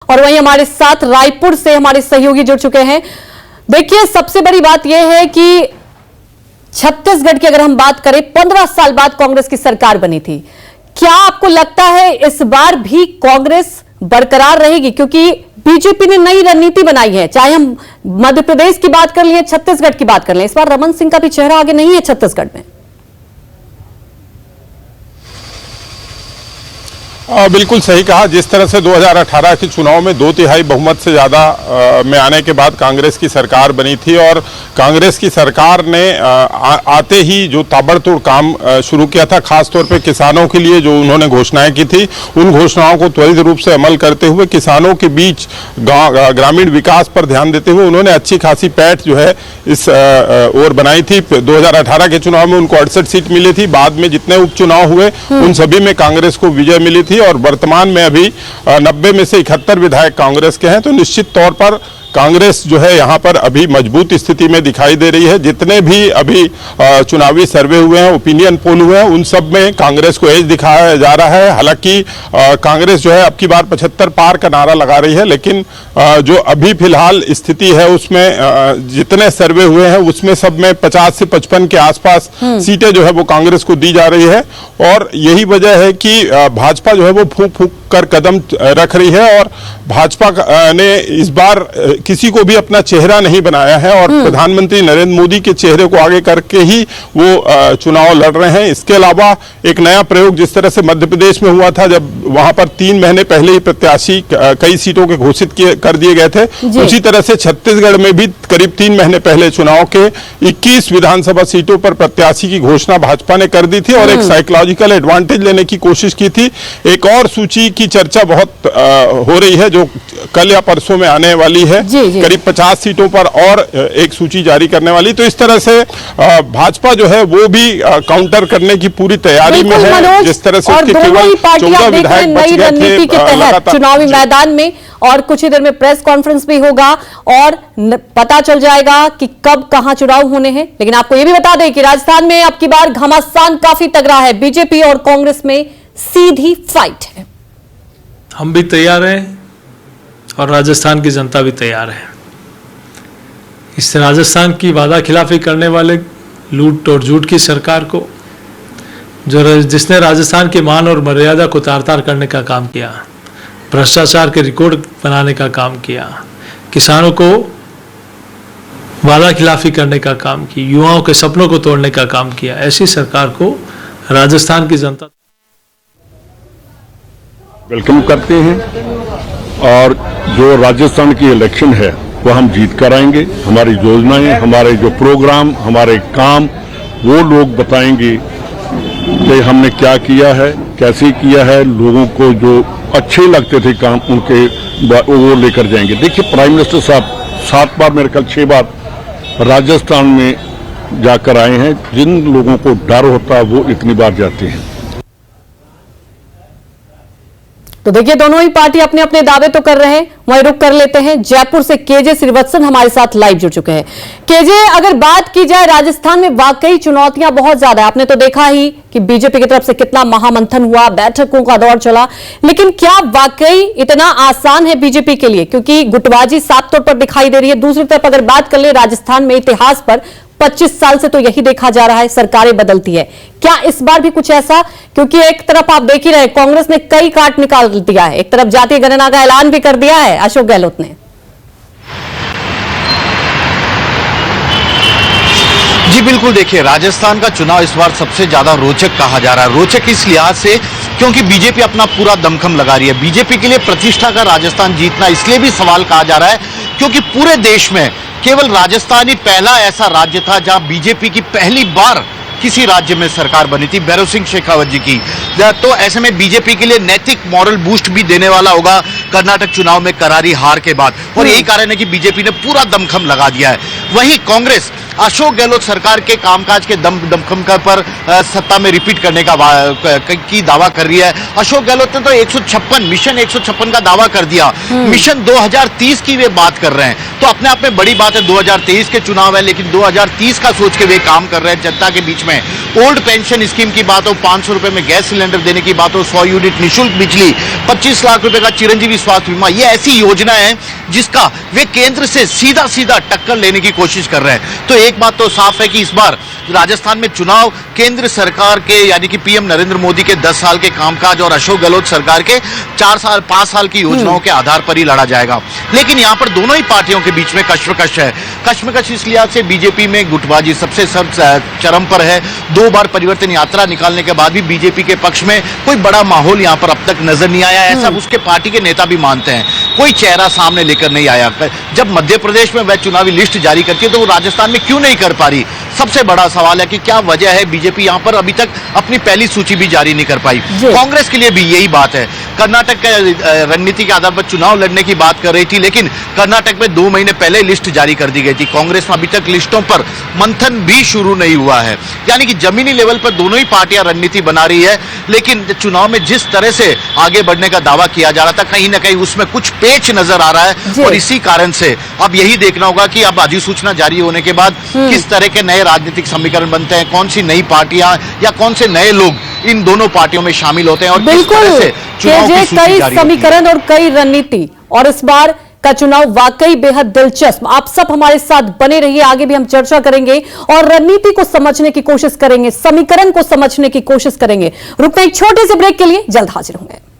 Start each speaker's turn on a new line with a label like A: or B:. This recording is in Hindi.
A: और वहीं हमारे साथ रायपुर से हमारे सहयोगी जुड़ चुके हैं। देखिए, सबसे बड़ी बात यह है कि छत्तीसगढ़ की अगर हम बात करें, 15 साल बाद कांग्रेस की सरकार बनी थी। क्या आपको लगता है इस बार भी कांग्रेस बरकरार रहेगी? क्योंकि बीजेपी ने नई रणनीति बनाई है, चाहे हम मध्य प्रदेश की बात कर लें, छत्तीसगढ़ की बात कर लें। इस बार रमन सिंह का भी चेहरा आगे नहीं है छत्तीसगढ़ में।
B: बिल्कुल सही कहा। जिस तरह से 2018 के चुनाव में 2/3 बहुमत से ज़्यादा में आने के बाद कांग्रेस की सरकार बनी थी और कांग्रेस की सरकार ने आते ही जो ताबड़तोड़ काम शुरू किया था, खासतौर पे किसानों के लिए जो उन्होंने घोषणाएं की थी, उन घोषणाओं को त्वरित रूप से अमल करते हुए किसानों के बीच ग्रामीण विकास पर ध्यान देते हुए उन्होंने अच्छी खासी पैठ जो है इस ओर बनाई थी। 2018 के चुनाव में उनको 68 सीट मिली थी। बाद में जितने उपचुनाव हुए उन सभी में कांग्रेस को विजय मिली थी और वर्तमान में अभी 90 में से 71 विधायक कांग्रेस के हैं। तो निश्चित तौर पर कांग्रेस जो है यहाँ पर अभी मजबूत स्थिति में दिखाई दे रही है। जितने भी अभी चुनावी सर्वे हुए हैं, ओपिनियन पोल हुए हैं, उन सब में कांग्रेस को एज दिखाया जा रहा है। हालांकि कांग्रेस जो है अब की बार 75 पार का नारा लगा रही है, लेकिन जो अभी फिलहाल स्थिति है उसमें जितने सर्वे हुए हैं उसमें सब में 50 से 55 के आसपास सीटें जो है वो कांग्रेस को दी जा रही है। और यही वजह है कि भाजपा जो है वो फूंक फूंक कर कदम रख रही है और भाजपा ने इस बार किसी को भी अपना चेहरा नहीं बनाया है और प्रधानमंत्री नरेंद्र मोदी के चेहरे को आगे करके ही वो चुनाव लड़ रहे हैं। इसके अलावा एक नया प्रयोग जिस तरह से मध्य प्रदेश में हुआ था, जब वहां पर 3 महीने पहले ही प्रत्याशी कई सीटों के घोषित कर दिए गए थे, उसी तरह से छत्तीसगढ़ में भी करीब 3 महीने पहले चुनाव के 21 विधानसभा सीटों पर प्रत्याशी की घोषणा भाजपा ने कर दी थी और एक साइकोलॉजिकल एडवांटेज लेने की कोशिश की थी। एक और सूची की चर्चा बहुत हो रही है जो कल या परसों में आने वाली है, करीब 50 सीटों पर और एक सूची जारी करने वाली। तो इस तरह से भाजपा जो है वो भी काउंटर करने की पूरी तैयारी में है। जिस तरह से उसके केवल 14 विधायक बच गए थे
A: के तहत चुनावी मैदान में, और कुछ ही देर में प्रेस कॉन्फ्रेंस भी होगा और पता चल जाएगा कि कब कहां चुनाव होने हैं। लेकिन आपको यह भी बता दें कि राजस्थान में अब की बार घमासान काफी तगड़ा है। बीजेपी और कांग्रेस में सीधी फाइट है।
C: हम भी तैयार हैं और राजस्थान की जनता भी तैयार है। इस राजस्थान की वादा खिलाफी करने वाले लूट और झूठ की सरकार को, जिसने राजस्थान के मान और मर्यादा को तार तार करने का काम किया, भ्रष्टाचार के रिकॉर्ड बनाने का काम किया, किसानों को वादा खिलाफी करने का काम की, युवाओं के सपनों को तोड़ने का काम किया, ऐसी सरकार को राजस्थान की जनता
D: वेलकम करते हैं। और जो राजस्थान की इलेक्शन है वो हम जीत कर आएंगे। हमारी योजनाएं, हमारे जो प्रोग्राम, हमारे काम वो लोग बताएंगे कि हमने क्या किया है, कैसे किया है। लोगों को जो अच्छे लगते थे काम उनके वो लेकर जाएंगे। देखिए, प्राइम मिनिस्टर साहब 7 बार, मेरे ख्याल 6 बार राजस्थान में जाकर आए हैं। जिन लोगों को डर होता है वो इतनी बार जाते हैं।
A: तो देखिए, दोनों ही पार्टी अपने अपने दावे तो कर रहे हैं। वहीं रुक कर लेते हैं, जयपुर से केजे श्रीवत्सन हमारे साथ लाइव जुड़ चुके हैं। केजे, अगर बात की जाए राजस्थान में वाकई चुनौतियां बहुत ज्यादा है। आपने तो देखा ही कि बीजेपी की तरफ से कितना महामंथन हुआ, बैठकों का दौर चला, लेकिन क्या वाकई इतना आसान है बीजेपी के लिए? क्योंकि गुटबाजी साफ तौर पर दिखाई दे रही है। दूसरी तरफ अगर बात कर ले राजस्थान में इतिहास पर, 25 साल से तो यही देखा जा रहा है, सरकारें बदलती है। क्या इस बार भी कुछ ऐसा? क्योंकि एक तरफ आप देख ही रहे, कांग्रेस ने कई काट निकाल दिया है, एक तरफ जातीय गणना का ऐलान भी कर दिया है अशोक गहलोत ने।
E: जी बिल्कुल, देखिए, राजस्थान का चुनाव इस बार सबसे ज्यादा रोचक कहा जा रहा है। रोचक इस लिहाज से क्योंकि बीजेपी अपना पूरा दमखम लगा रही है। बीजेपी के लिए प्रतिष्ठा का राजस्थान जीतना इसलिए भी सवाल कहा जा रहा है क्योंकि पूरे देश में केवल राजस्थान ही पहला ऐसा राज्य था जहां बीजेपी की पहली बार किसी राज्य में सरकार बनी थी, भैरव सिंह शेखावत जी की। तो ऐसे में बीजेपी के लिए नैतिक मॉरल बूस्ट भी देने वाला होगा कर्नाटक चुनाव में करारी हार के बाद, और यही कारण है कि बीजेपी ने पूरा दमखम लगा दिया है। वहीं कांग्रेस अशोक गहलोत सरकार के कामकाज के दमखम पर सत्ता में रिपीट करने का की दावा कर रही है। अशोक गहलोत ने तो 156 मिशन 156 का दावा कर दिया। मिशन 2030 की वे बात कर रहे हैं, तो अपने आप में बड़ी बात है। 2023 के चुनाव है, लेकिन 2030 का सोच के वे काम कर रहे हैं जनता के बीच में। ओल्ड पेंशन स्कीम की बात हो, 500 रुपए में गैस सिलेंडर देने की बात हो, 100 यूनिट निःशुल्क बिजली, 25 लाख रुपए का चिरंजीवी स्वास्थ्य बीमा, ये ऐसी योजना है जिसका वे केंद्र से सीधा सीधा टक्कर लेने की कोशिश कर रहे हैं। तो एक बात तो साफ है कि इस बार राजस्थान में चुनाव केंद्र सरकार के यानी कि पीएम नरेंद्र मोदी के 10 साल के कामकाज और अशोक गहलोत सरकार के 5 साल की योजनाओं के आधार पर ही लड़ा जाएगा। लेकिन यहां पर दोनों ही पार्टियों के बीच में कश्मकश है। कश्मकश इस लिहाज से बीजेपी में गुटबाजी सबसे चरम पर है। 2 बार परिवर्तन यात्रा निकालने के बाद भी बीजेपी के पक्ष में कोई बड़ा माहौल यहां पर अब तक नजर नहीं आया। ऐसा उसके पार्टी के नेता भी मानते हैं। कोई चेहरा सामने लेकर नहीं आया। जब मध्य प्रदेश में वह चुनावी लिस्ट जारी करती है तो वो राजस्थान में क्यों नहीं कर पा रही? सबसे बड़ा सवाल है कि क्या वजह है बीजेपी यहां पर अभी तक अपनी पहली सूची भी जारी नहीं कर पाई। कांग्रेस के लिए भी यही बात है। कर्नाटक के रणनीति के आधार पर चुनाव लड़ने की बात कर रही थी, लेकिन कर्नाटक में 2 महीने पहले लिस्ट जारी कर दी गई थी। कांग्रेस में अभी तक लिस्टों पर मंथन भी शुरू नहीं हुआ है। यानी कि जमीनी लेवल पर दोनों ही पार्टियां रणनीति बना रही है, लेकिन चुनाव में जिस तरह से आगे बढ़ने का दावा किया जा रहा था, कहीं ना कहीं उसमें कुछ पेच नजर आ रहा है। और इसी कारण से अब यही देखना होगा कि अब अधिसूचना जारी होने के बाद किस तरह के नए राजनीतिक समीकरण बनते हैं, कौन सी नई पार्टियां या कौन से नए लोग इन दोनों पार्टियों में शामिल होते हैं और किस तरह से चुनाव की सूची
A: कई
E: जारी
A: समीकरण और कई रणनीति, और इस बार का चुनाव वाकई बेहद दिलचस्प। आप सब हमारे साथ बने रहिए, आगे भी हम चर्चा करेंगे और रणनीति को समझने की कोशिश करेंगे, समीकरण को समझने की कोशिश करेंगे। रुकते एक छोटे से ब्रेक के लिए, जल्द हाजिर होंगे।